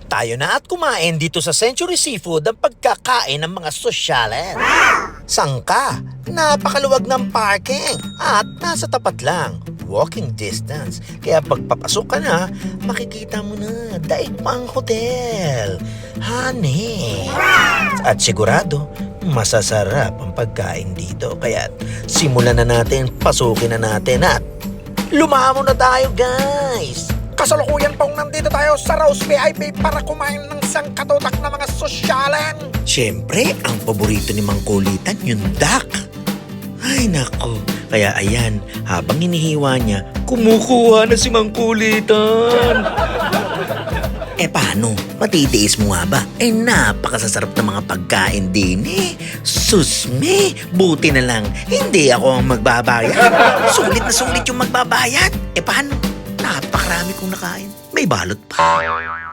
Tayo na at kumain dito sa Century Seafood ang pagkakain ng mga sosyalen. Sangka, napakaluwag ng parking at nasa tapat lang, walking distance. Kaya pagpapasok ka na, makikita mo na, daig pa ang hotel. Honey. At sigurado, masasarap ang pagkain dito. Kaya simulan na natin, pasukin na natin at lumamon na tayo, guys! Kasalukuyan pong nandito tayo sa Rose VIP para kumain ng sangkatutak na mga sosyalan. Siyempre, ang paborito ni Mang Kulitan, yung duck. Ay nako, kaya ayan, habang hinihiwa niya, kumukuha na si Mang Kulitan. Paano? Matitiis mo nga ba? Napakasasarap ng mga pagkain din Susme, buti na lang, hindi ako ang magbabayad. Sulit na sulit yung magbabayad. Paano? Napakarami kong nakain. May balot pa.